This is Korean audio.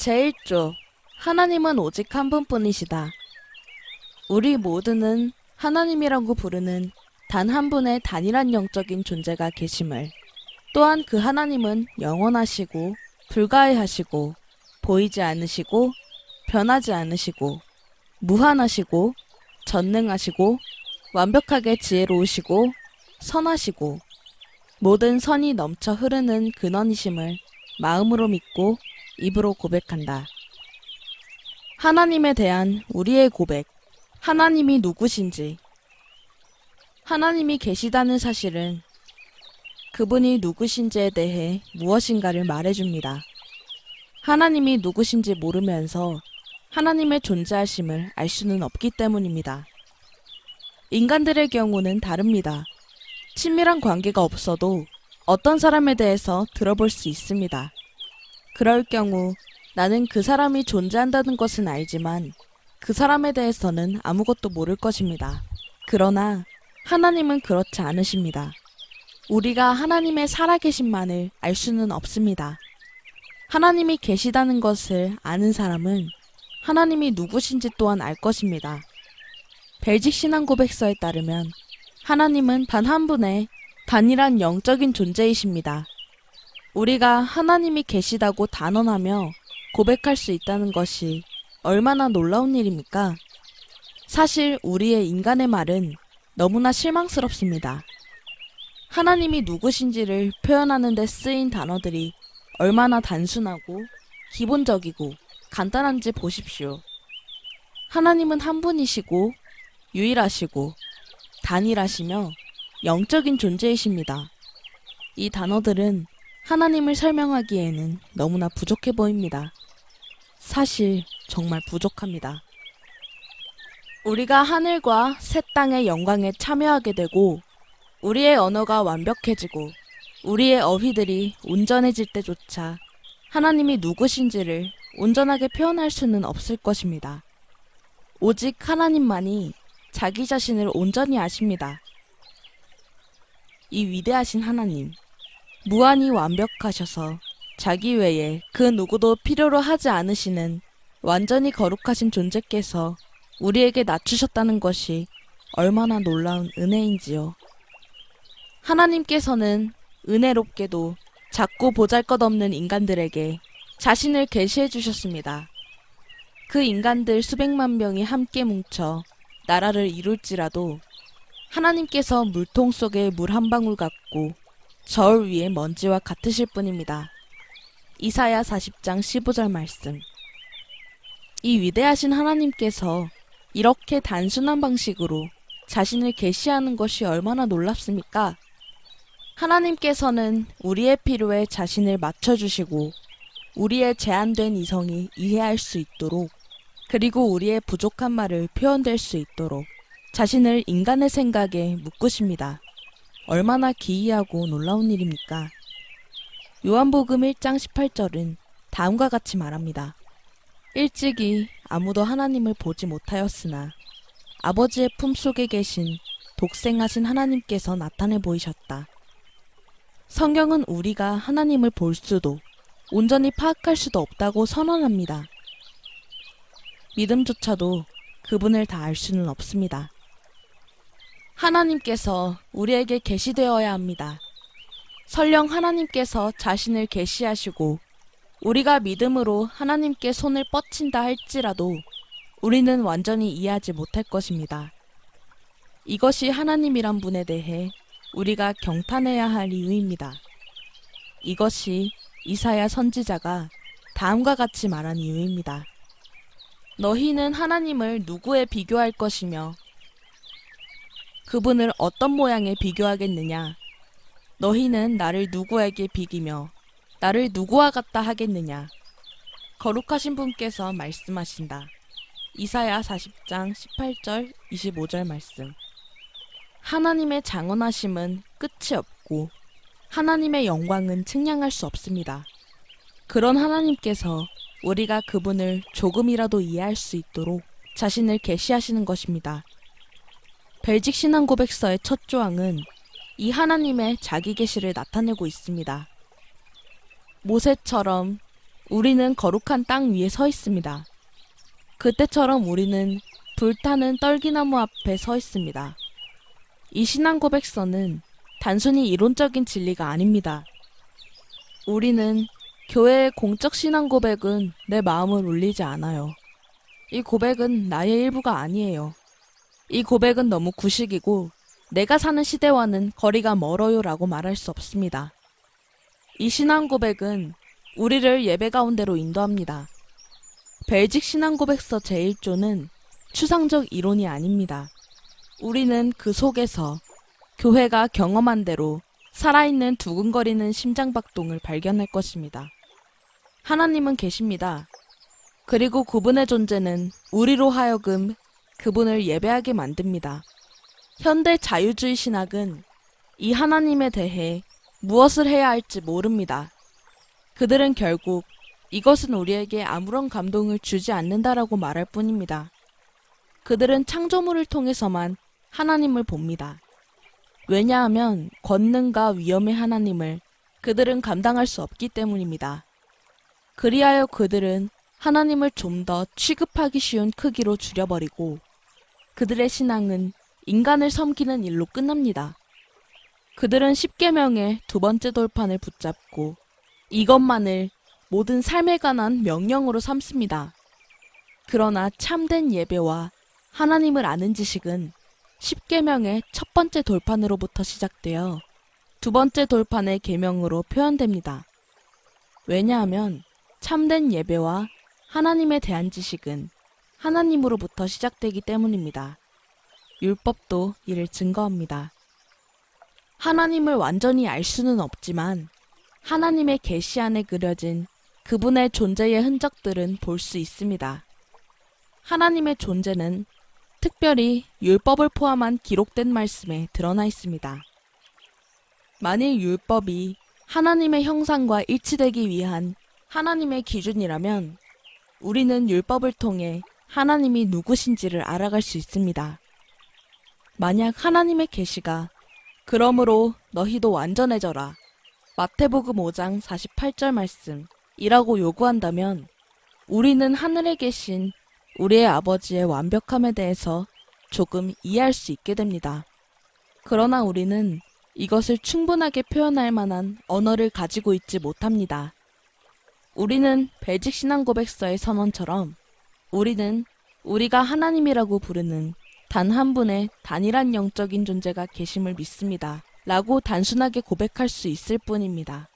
제1조 하나님은 오직 한 분뿐이시다. 우리 모두는 하나님이라고 부르는 단 한 분의 단일한 영적인 존재가 계심을, 또한 그 하나님은 영원하시고 불가해하시고 보이지 않으시고 변하지 않으시고 무한하시고 전능하시고 완벽하게 지혜로우시고 선하시고 모든 선이 넘쳐 흐르는 근원이심을 마음으로 믿고 입으로 고백한다. 하나님에 대한 우리의 고백, 하나님이 누구신지. 하나님이 계시다는 사실은 그분이 누구신지에 대해 무엇인가를 말해줍니다. 하나님이 누구신지 모르면서 하나님의 존재하심을 알 수는 없기 때문입니다. 인간들의 경우는 다릅니다. 친밀한 관계가 없어도 어떤 사람에 대해서 들어볼 수 있습니다. 그럴 경우 나는 그 사람이 존재한다는 것은 알지만 그 사람에 대해서는 아무것도 모를 것입니다. 그러나 하나님은 그렇지 않으십니다. 우리가 하나님의 살아계심만을 알 수는 없습니다. 하나님이 계시다는 것을 아는 사람은 하나님이 누구신지 또한 알 것입니다. 벨직 신앙 고백서에 따르면 하나님은 단 한 분의 단일한 영적인 존재이십니다. 우리가 하나님이 계시다고 단언하며 고백할 수 있다는 것이 얼마나 놀라운 일입니까? 사실 우리의 인간의 말은 너무나 실망스럽습니다. 하나님이 누구신지를 표현하는 데 쓰인 단어들이 얼마나 단순하고 기본적이고 간단한지 보십시오. 하나님은 한 분이시고 유일하시고 단일하시며 영적인 존재이십니다. 이 단어들은 하나님을 설명하기에는 너무나 부족해 보입니다. 사실 정말 부족합니다. 우리가 하늘과 새 땅의 영광에 참여하게 되고 우리의 언어가 완벽해지고 우리의 어휘들이 온전해질 때조차 하나님이 누구신지를 온전하게 표현할 수는 없을 것입니다. 오직 하나님만이 자기 자신을 온전히 아십니다. 이 위대하신 하나님, 무한히 완벽하셔서 자기 외에 그 누구도 필요로 하지 않으시는 완전히 거룩하신 존재께서 우리에게 낮추셨다는 것이 얼마나 놀라운 은혜인지요. 하나님께서는 은혜롭게도 작고 보잘것없는 인간들에게 자신을 계시해 주셨습니다. 그 인간들 수백만 명이 함께 뭉쳐 나라를 이룰지라도 하나님께서 물통 속의 물 한 방울 같고 저울 위의 먼지와 같으실 뿐입니다. 이사야 40장 15절 말씀. 이 위대하신 하나님께서 이렇게 단순한 방식으로 자신을 계시하는 것이 얼마나 놀랍습니까? 하나님께서는 우리의 필요에 자신을 맞춰주시고 우리의 제한된 이성이 이해할 수 있도록, 그리고 우리의 부족한 말을 표현될 수 있도록 자신을 인간의 생각에 묶으십니다. 얼마나 기이하고 놀라운 일입니까? 요한복음 1장 18절은 다음과 같이 말합니다. 일찍이 아무도 하나님을 보지 못하였으나 아버지의 품속에 계신 독생하신 하나님께서 나타내 보이셨다. 성경은 우리가 하나님을 볼 수도 온전히 파악할 수도 없다고 선언합니다. 믿음조차도 그분을 다 알 수는 없습니다. 하나님께서 우리에게 계시되어야 합니다. 설령 하나님께서 자신을 계시하시고 우리가 믿음으로 하나님께 손을 뻗친다 할지라도 우리는 완전히 이해하지 못할 것입니다. 이것이 하나님이란 분에 대해 우리가 경탄해야 할 이유입니다. 이것이 이사야 선지자가 다음과 같이 말한 이유입니다. 너희는 하나님을 누구에 비교할 것이며 그분을 어떤 모양에 비교하겠느냐? 너희는 나를 누구에게 비기며 나를 누구와 같다 하겠느냐? 거룩하신 분께서 말씀하신다. 이사야 40장 18절 25절 말씀. 하나님의 장엄하심은 끝이 없고 하나님의 영광은 측량할 수 없습니다. 그런 하나님께서 우리가 그분을 조금이라도 이해할 수 있도록 자신을 계시하시는 것입니다. 벨직 신앙 고백서의 첫 조항은 이 하나님의 자기 계시를 나타내고 있습니다. 모세처럼 우리는 거룩한 땅 위에 서 있습니다. 그때처럼 우리는 불타는 떨기나무 앞에 서 있습니다. 이 신앙 고백서는 단순히 이론적인 진리가 아닙니다. 우리는 교회의 공적 신앙 고백은 내 마음을 울리지 않아요. 이 고백은 나의 일부가 아니에요. 이 고백은 너무 구식이고 내가 사는 시대와는 거리가 멀어요 라고 말할 수 없습니다. 이 신앙 고백은 우리를 예배 가운데로 인도합니다. 벨직 신앙 고백서 제1조는 추상적 이론이 아닙니다. 우리는 그 속에서 교회가 경험한 대로 살아있는 두근거리는 심장박동을 발견할 것입니다. 하나님은 계십니다. 그리고 그분의 존재는 우리로 하여금 그분을 예배하게 만듭니다. 현대 자유주의 신학은 이 하나님에 대해 무엇을 해야 할지 모릅니다. 그들은 결국 이것은 우리에게 아무런 감동을 주지 않는다라고 말할 뿐입니다. 그들은 창조물을 통해서만 하나님을 봅니다. 왜냐하면 권능과 위엄의 하나님을 그들은 감당할 수 없기 때문입니다. 그리하여 그들은 하나님을 좀 더 취급하기 쉬운 크기로 줄여버리고 그들의 신앙은 인간을 섬기는 일로 끝납니다. 그들은 십계명의 두 번째 돌판을 붙잡고 이것만을 모든 삶에 관한 명령으로 삼습니다. 그러나 참된 예배와 하나님을 아는 지식은 십계명의 첫 번째 돌판으로부터 시작되어 두 번째 돌판의 계명으로 표현됩니다. 왜냐하면 참된 예배와 하나님에 대한 지식은 하나님으로부터 시작되기 때문입니다. 율법도 이를 증거합니다. 하나님을 완전히 알 수는 없지만 하나님의 계시 안에 그려진 그분의 존재의 흔적들은 볼 수 있습니다. 하나님의 존재는 특별히 율법을 포함한 기록된 말씀에 드러나 있습니다. 만일 율법이 하나님의 형상과 일치되기 위한 하나님의 기준이라면 우리는 율법을 통해 하나님이 누구신지를 알아갈 수 있습니다. 만약 하나님의 계시가 그러므로 너희도 완전해져라 마태복음 5장 48절 말씀이라고 요구한다면 우리는 하늘에 계신 우리의 아버지의 완벽함에 대해서 조금 이해할 수 있게 됩니다. 그러나 우리는 이것을 충분하게 표현할 만한 언어를 가지고 있지 못합니다. 우리는 벨직 신앙 고백서의 선언처럼 우리는 우리가 하나님이라고 부르는 단 한 분의 단일한 영적인 존재가 계심을 믿습니다. 라고 단순하게 고백할 수 있을 뿐입니다.